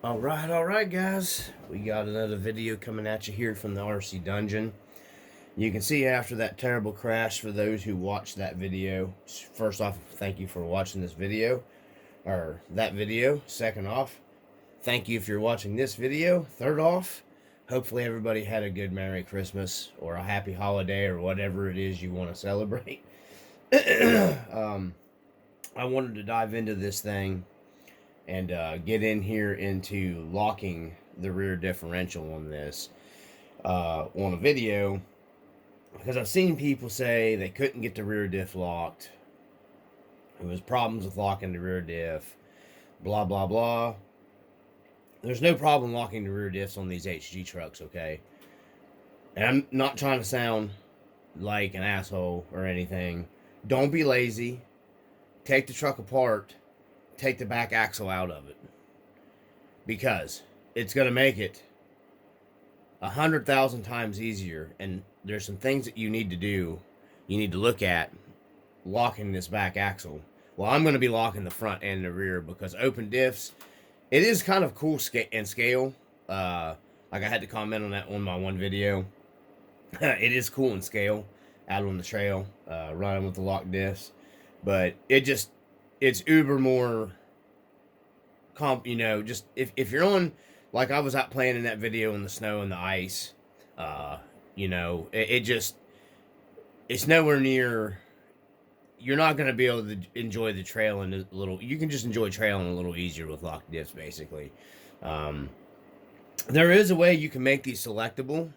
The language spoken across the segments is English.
All right, guys. We got another video coming at you here from the RC Dungeon. You can see after that terrible crash, for those who watched that video, first off, thank you for watching this video, or that video. Second off, thank you if you're watching this video. Third off, hopefully everybody had a good Merry Christmas or a Happy Holiday or whatever it is you want to celebrate. I wanted to dive into this thing and get in here into locking the rear differential on this on a video, because I've seen people say they couldn't get the rear diff locked. It was problems with locking the rear diff, blah blah blah. There's no problem locking the rear diffs on these HG trucks, okay? And I'm not trying to sound like an asshole or anything. Don't be lazy. Take the truck apart. Take the back axle out of it, because it's going to make it 100,000 times easier. And there's some things that you need to do. You need to look at locking this back axle. Well, I'm going to be locking the front and the rear, because open diffs, it is kind of cool and scale. Like I had to comment on that on my one video. It is cool and scale out on the trail, running with the locked diffs, but it's uber more just if you're on, like I was out playing in that video in the snow and the ice, it's nowhere near, you're not going to be able to enjoy the trail in a little, you can just enjoy trailing a little easier with locked diffs, basically. There is a way you can make these selectable,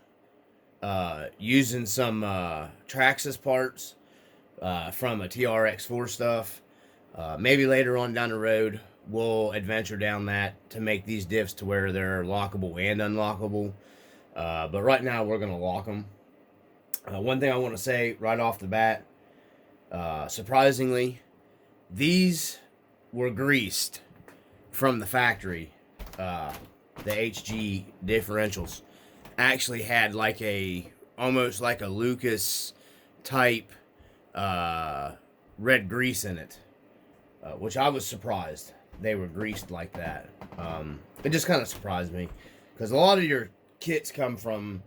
using some Traxxas parts from a TRX4 stuff. Maybe later on down the road, we'll adventure down that to make these diffs to where they're lockable and unlockable. But right now, we're going to lock them. One thing I want to say right off the bat, surprisingly, these were greased from the factory. The HG differentials actually had almost like a Lucas type red grease in it. Which I was surprised they were greased like that. It just kind of surprised me, because a lot of your kits come from,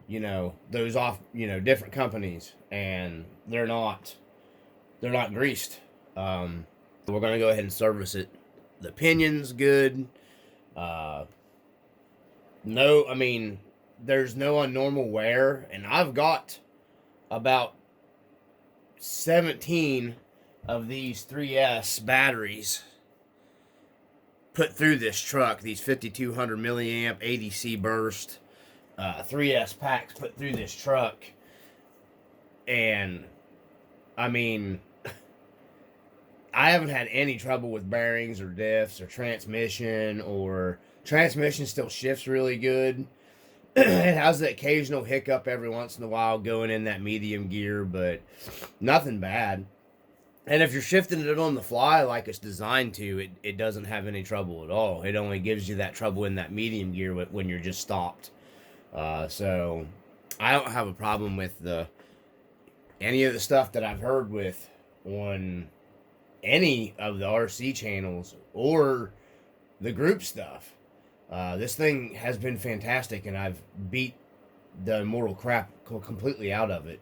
those different companies, and they're not greased. We're gonna go ahead and service it. The pinion's good. There's no unnormal wear, and I've got about 17 of these 3S batteries put through this truck. These 5200 milliamp ADC burst 3S packs put through this truck, and I haven't had any trouble with bearings or diffs or transmission. Still shifts really good. It has the occasional hiccup every once in a while going in that medium gear, but nothing bad. And if you're shifting it on the fly like it's designed to, it doesn't have any trouble at all. It only gives you that trouble in that medium gear when you're just stopped. So I don't have a problem with any of the stuff that I've heard with on any of the RC channels or the group stuff. This thing has been fantastic, and I've beat the immortal crap completely out of it.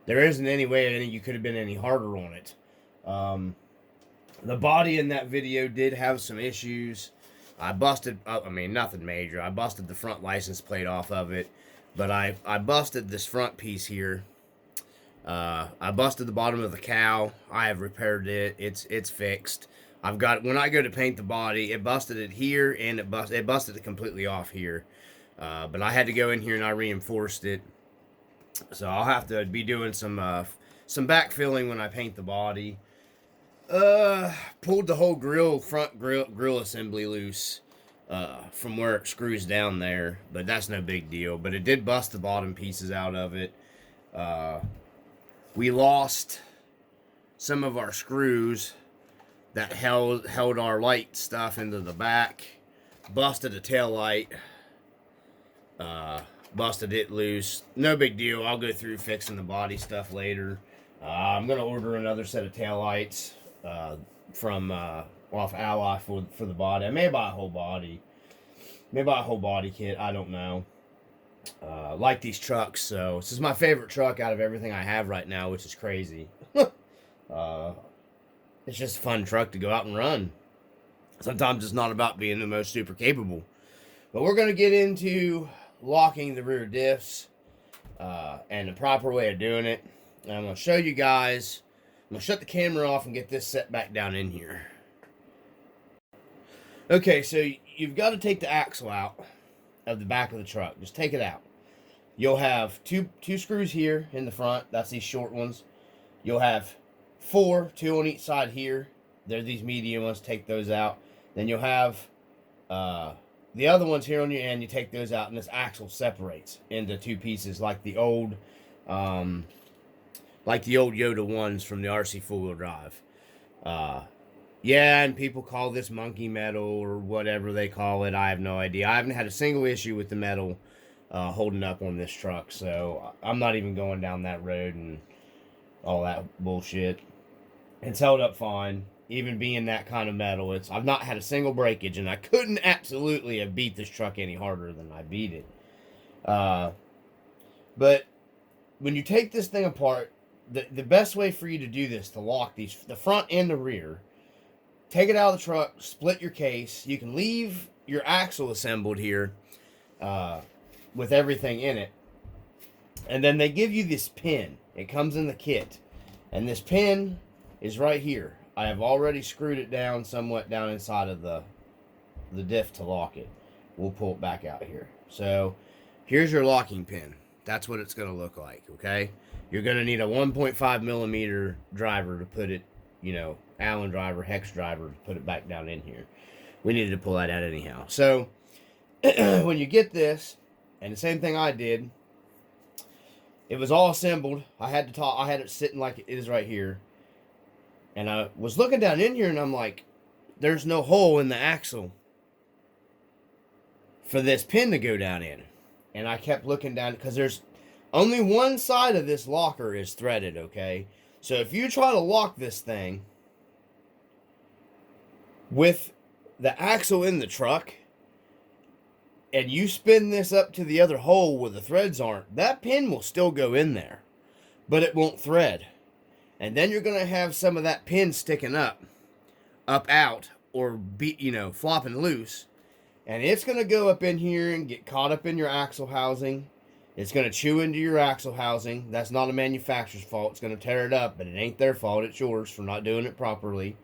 There isn't any way you could have been any harder on it. The body in that video did have some issues. I busted, nothing major. I busted the front license plate off of it, but I busted this front piece here. I busted the bottom of the cow. I have repaired it. It's fixed. When I go to paint the body, it busted it here, and it busted it completely off here. But I had to go in here and I reinforced it. So I'll have to be doing some backfilling when I paint the body. Pulled the whole front grill assembly loose from where it screws down there, but that's no big deal. But it did bust the bottom pieces out of it. We lost some of our screws that held our light stuff into the back. Busted a tail light. Busted it loose. No big deal. I'll go through fixing the body stuff later. I'm going to order another set of taillights. from off Ally for the body. I may buy a whole body. Maybe buy a whole body kit. I don't know. Like these trucks, so this is my favorite truck out of everything I have right now, which is crazy. It's just a fun truck to go out and run. Sometimes it's not about being the most super capable. But we're going to get into locking the rear diffs and the proper way of doing it. And I'm going to show you guys. I'm going to shut the camera off and get this set back down in here. Okay, so you've got to take the axle out of the back of the truck. Just take it out. You'll have two screws here in the front. That's these short ones. You'll have 4, 2 on each side here. They're these medium ones. Take those out. Then you'll have the other ones here on your end. You take those out, and this axle separates into 2 pieces, like the old Yoda ones from the RC 4-wheel drive. Yeah, and people call this monkey metal or whatever they call it. I have no idea. I haven't had a single issue with the metal holding up on this truck, so I'm not even going down that road and all that bullshit. It's held up fine, even being that kind of metal. I've not had a single breakage, and I couldn't absolutely have beat this truck any harder than I beat it. But when you take this thing apart, the best way for you to do this, to lock the front and the rear, take it out of the truck, split your case. You can leave your axle assembled here with everything in it. And then they give you this pin. It comes in the kit. And this pin is right here. I have already screwed it down somewhat down inside of the diff to lock it. We'll pull it back out here. So here's your locking pin. That's what it's going to look like, okay? You're going to need a 1.5 millimeter driver to put it, Allen driver, hex driver, to put it back down in here. We needed to pull that out anyhow. So when you get this, and the same thing I did, it was all assembled. I had it sitting like it is right here. And I was looking down in here, and I'm like, there's no hole in the axle for this pin to go down in. And I kept looking down, because there's only one side of this locker is threaded, okay? So if you try to lock this thing with the axle in the truck, and you spin this up to the other hole where the threads aren't, that pin will still go in there, but it won't thread. And then you're going to have some of that pin sticking up out, or flopping loose. And it's going to go up in here and get caught up in your axle housing. It's going to chew into your axle housing. That's not a manufacturer's fault. It's going to tear it up, but it ain't their fault. It's yours for not doing it properly.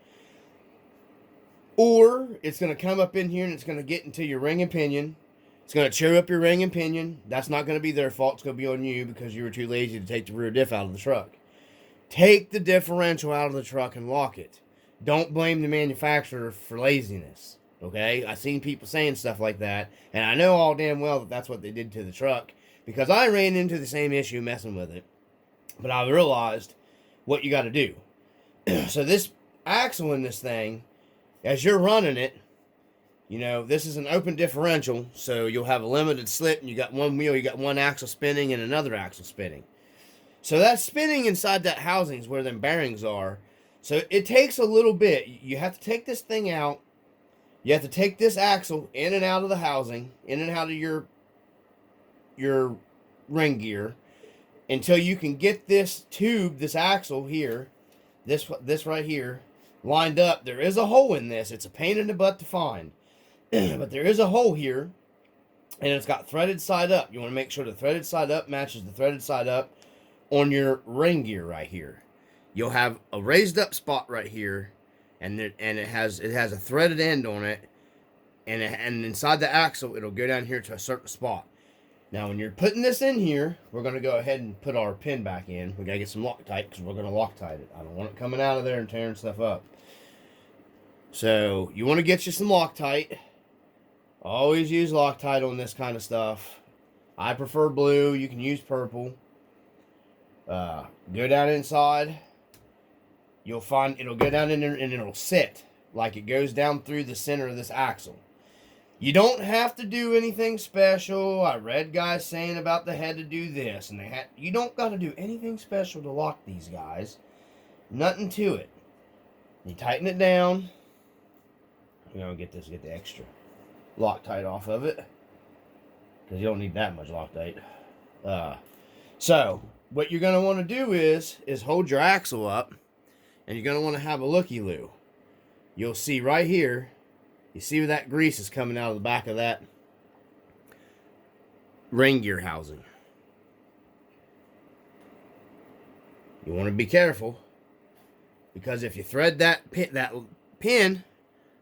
Or it's going to come up in here and it's going to get into your ring and pinion. It's going to chew up your ring and pinion. That's not going to be their fault. It's going to be on you because you were too lazy to take the rear diff out of the truck. Take the differential out of the truck and lock it. Don't blame the manufacturer for laziness. Okay? I've seen people saying stuff like that, and I know all damn well that that's what they did to the truck, because I ran into the same issue messing with it. But I realized what you got to do. So this axle in this thing, as you're running it, this is an open differential, so you'll have a limited slip, and you got one wheel, you got one axle spinning and another axle spinning. So that spinning inside that housing is where them bearings are. So it takes a little bit. You have to take this thing out. You have to take this axle in and out of the housing, in and out of your ring gear, until you can get this tube, this axle here, this right here, lined up. There is a hole in this. It's a pain in the butt to find. But there is a hole here, and it's got threaded side up. You want to make sure the threaded side up matches the threaded side up on your ring gear right here. You'll have a raised up spot right here, and it has a threaded end on it, and inside the axle it'll go down here to a certain spot. Now when you're putting this in here, we're going to go ahead and put our pin back in. We got to get some Loctite, because we're going to Loctite it. I don't want it coming out of there and tearing stuff up. So you want to get you some Loctite. Always use Loctite on this kind of stuff. I prefer blue. You can use purple. Go down inside. You'll find it'll go down in there and it'll sit like it goes down through the center of this axle. You don't have to do anything special. I read guys saying about they had to do this, and you don't got to do anything special to lock these guys. Nothing to it. You tighten it down. We're gonna get the extra Loctite off of it, because you don't need that much Loctite. So what you're gonna want to do is hold your axle up, and you're gonna want to have a looky-loo. You'll see right here. You see where that grease is coming out of the back of that ring gear housing. You want to be careful, because if you thread that pin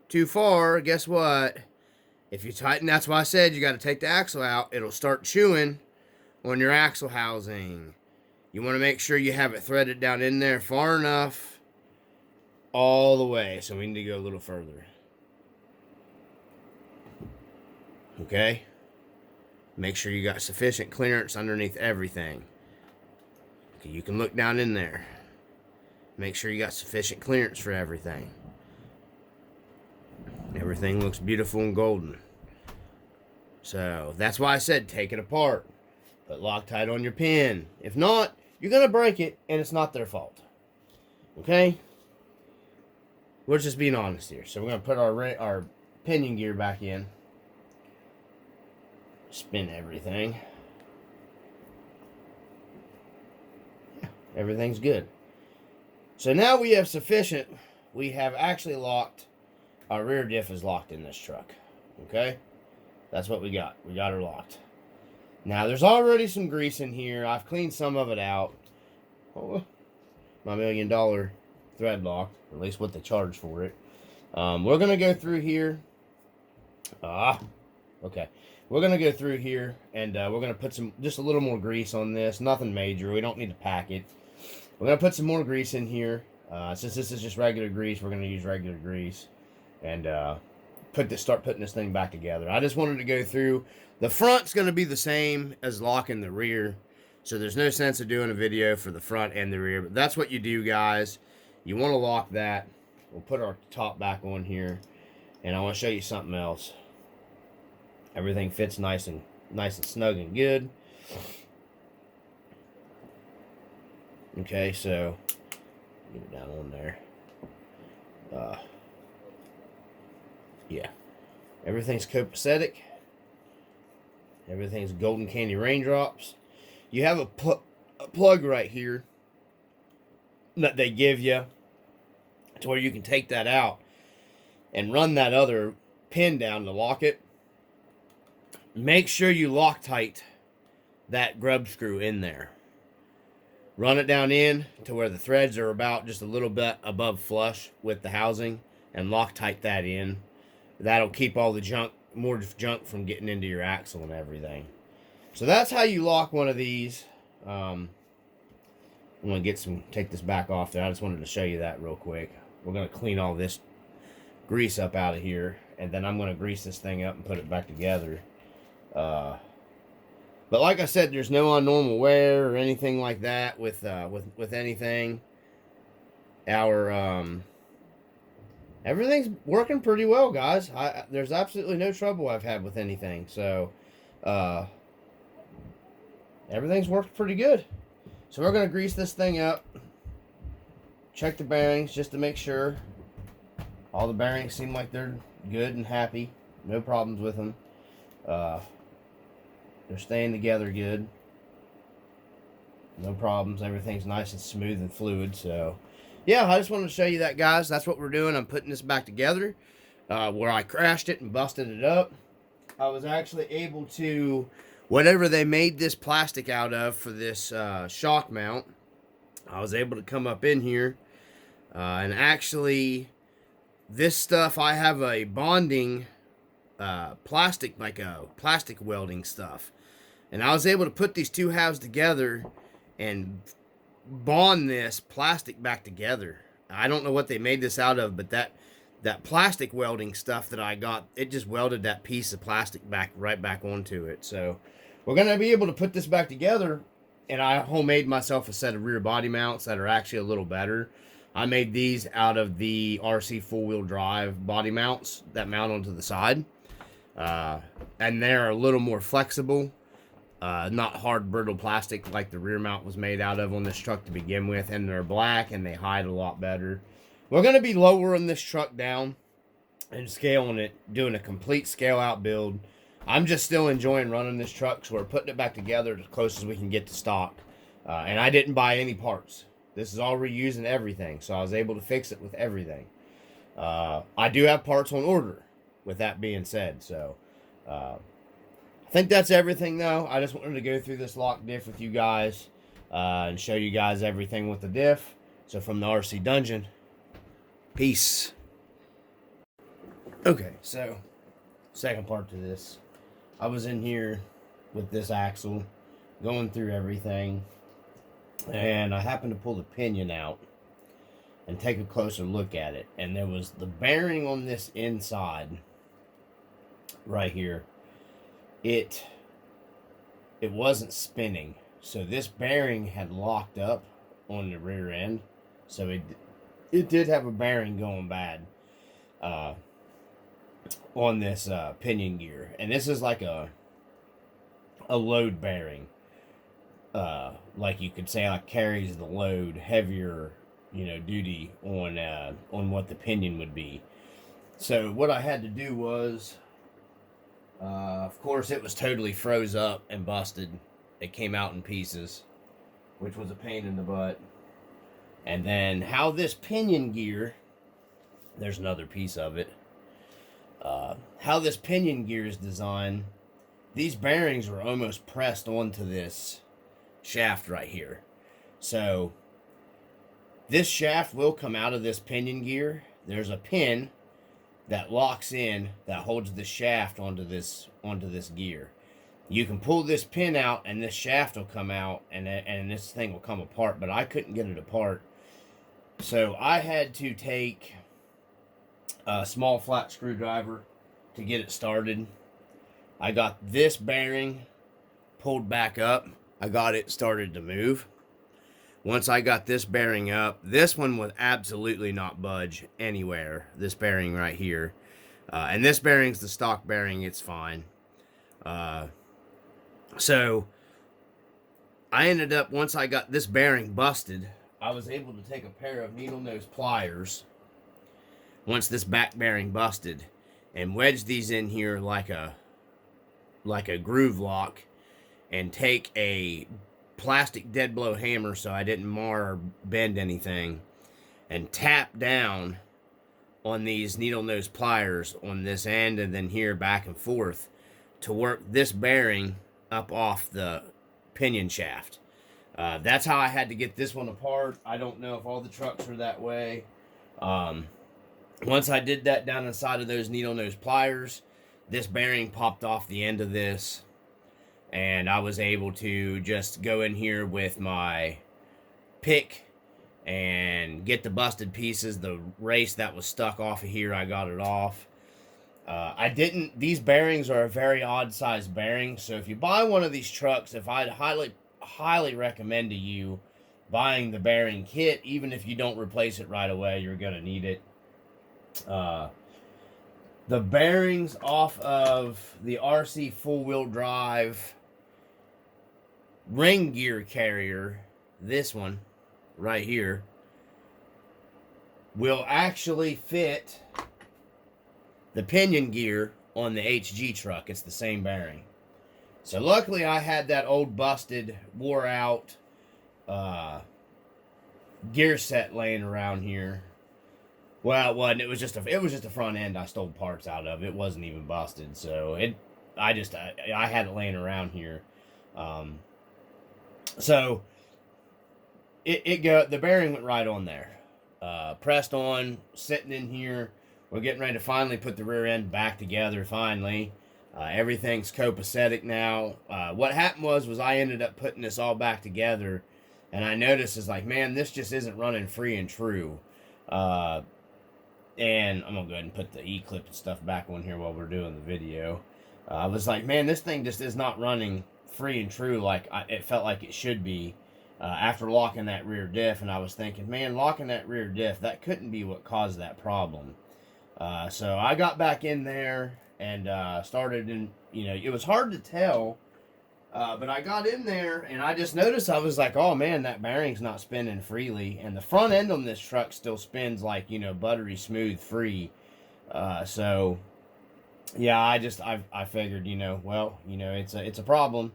too far, guess what? If you tighten, that's why I said you got to take the axle out. It'll start chewing on your axle housing. You want to make sure you have it threaded down in there far enough all the way. So we need to go a little further. Okay? Make sure you got sufficient clearance underneath everything. Okay, you can look down in there. Make sure you got sufficient clearance for everything. Everything looks beautiful and golden. So that's why I said take it apart. Put Loctite on your pin. If not, you're going to break it, and it's not their fault. Okay? We're just being honest here. So we're going to put our pinion gear back in. Spin everything. Yeah, everything's good. So now we have sufficient. We have actually locked. Our rear diff is locked in this truck. Okay? That's what we got. We got her locked. Now, there's already some grease in here. I've cleaned some of it out. Oh, my $1 million thread lock. Or at least what they charge for it. We're going to go through here. Okay. We're going to go through here. And we're going to put just a little more grease on this. Nothing major. We don't need to pack it. We're going to put some more grease in here. Since this is just regular grease, we're going to use regular grease. And start putting this thing back together. I just wanted to go through. The front's going to be the same as locking the rear, so there's no sense of doing a video for the front and the rear. But that's what you do, guys. You want to lock that. We'll put our top back on here, and I want to show you something else. Everything fits nice and snug and good. Okay, so get it down on there. Yeah, everything's copacetic. Everything's golden candy raindrops. You have a plug right here that they give you to where you can take that out and run that other pin down to lock it. Make sure you Loctite that grub screw in there. Run it down in to where the threads are about just a little bit above flush with the housing, and Loctite that in. That'll keep all the more junk from getting into your axle and everything. So that's how you lock one of these. I'm going to take this back off there. I just wanted to show you that real quick. We're going to clean all this grease up out of here, and then I'm going to grease this thing up and put it back together. But like I said, there's no abnormal wear or anything like that with anything. Everything's working pretty well, guys. There's absolutely no trouble I've had with anything. So, everything's worked pretty good. So we're going to grease this thing up. Check the bearings just to make sure. All the bearings seem like they're good and happy. No problems with them. They're staying together good. No problems. Everything's nice and smooth and fluid. So, yeah, I just wanted to show you that, guys. That's what we're doing. I'm putting this back together. Where I crashed it and busted it up, I was actually able to, whatever they made this plastic out of for this shock mount, I was able to come up in here. And actually, this stuff, I have a bonding plastic, like a plastic welding stuff. And I was able to put these two halves together and bond this plastic back together. I don't know what they made this out of, but that plastic welding stuff that I got, it just welded that piece of plastic right back onto it. So we're going to be able to put this back together, and I homemade myself a set of rear body mounts that are actually a little better. I made these out of the RC four-wheel drive body mounts that mount onto the side. And they're a little more flexible. Not hard, brittle plastic like the rear mount was made out of on this truck to begin with. And they're black, and they hide a lot better. we're going to be lowering this truck down and scaling it, doing a complete scale out build. I'm just still enjoying running this truck, so we're putting it back together as close as we can get to stock. And I didn't buy any parts. This is all reusing everything, so I was able to fix it with everything. I do have parts on order, with that being said. So I think that's everything, though. I just wanted to go through this lock diff with you guys and show you guys everything with the diff. So from the RC Dungeon, peace. Okay, so second part to this. I was in here with this axle, going through everything, and I happened to pull the pinion out and take a closer look at it. And there was the bearing on this inside, right here. It wasn't spinning, so this bearing had locked up on the rear end, so it did have a bearing going bad on this pinion gear. And this is like a load bearing, like you could say, like carries the load heavier, you know, duty on what the pinion would be. So what I had to do was, of course, it was totally froze up and busted. It came out in pieces, which was a pain in the butt. And then how this pinion gear, there's another piece of it. How this pinion gear is designed, these bearings were almost pressed onto this shaft right here. So this shaft will come out of this pinion gear. There's a pin that locks in, that holds the shaft onto this gear. You can pull this pin out and this shaft will come out, and this thing will come apart, but I couldn't get it apart. So I had to take a small flat screwdriver to get it started. I got this bearing pulled back up. I got it started to move. Once I got this bearing up, this one would absolutely not budge anywhere. This bearing right here. And this bearing's the stock bearing. It's fine. So I ended up, once I got this bearing busted, I was able to take a pair of needle nose pliers, once this back bearing busted, and wedge these in here like a groove lock, and take a plastic dead blow hammer so I didn't mar or bend anything, and tap down on these needle nose pliers on this end and then here back and forth to work this bearing up off the pinion shaft. That's how I had to get this one apart. I don't know if all the trucks are that way. Once I did that down inside of those needle nose pliers, this bearing popped off the end of this, and I was able to just go in here with my pick and get the busted pieces. The race that was stuck off of here, I got it off. These bearings are a very odd size bearing, so if you buy one of these trucks, if I'd highly recommend to you buying the bearing kit. Even if you don't replace it right away, you're going to need it. The bearings off of the RC full-wheel drive ring gear carrier, this one right here, will actually fit the pinion gear on the HG truck. It's the same bearing. So luckily I had that old busted, wore out gear set laying around here. Well, it wasn't. It was just a front end I stole parts out of. It wasn't even busted. So I had it laying around here. So the bearing went right on there. Pressed on, sitting in here. We're getting ready to finally put the rear end back together, finally. Everything's copacetic now. What happened was I ended up putting this all back together, and I noticed, it's like, man, this just isn't running free and true. And I'm going to go ahead and put the E-clip and stuff back on here while we're doing the video. I was like, man, this thing just is not running free and true like it felt like it should be after locking that rear diff. And I was thinking, man, locking that rear diff, that couldn't be what caused that problem. So I got back in there and started, it was hard to tell But I got in there and I just noticed, I was like, oh man, that bearing's not spinning freely. And the front end on this truck still spins like, buttery smooth free. So yeah, I figured, it's a problem.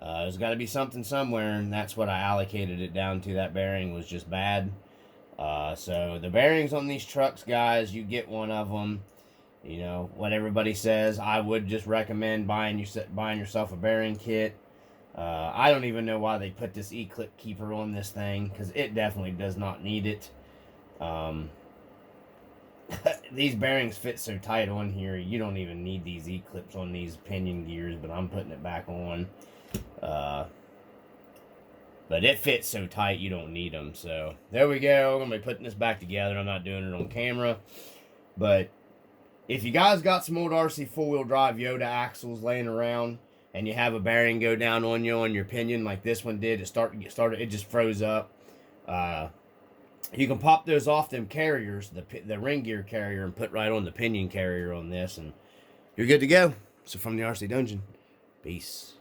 There's got to be something somewhere, and that's what I allocated it down to. That bearing was just bad. So the bearings on these trucks, guys, you get one of them. What everybody says, I would just recommend buying yourself a bearing kit. I don't even know why they put this E-clip keeper on this thing, because it definitely does not need it. These bearings fit so tight on here, you don't even need these E-clips on these pinion gears, but I'm putting it back on. But it fits so tight you don't need them. So there we go. I'm going to be putting this back together. I'm not doing it on camera. But if you guys got some old RC 4-wheel drive Yoda axles laying around and you have a bearing go down on you on your pinion like this one did, it just froze up. You can pop those off them carriers, the ring gear carrier, and put right on the pinion carrier on this, and you're good to go. So from the RC Dungeon, peace.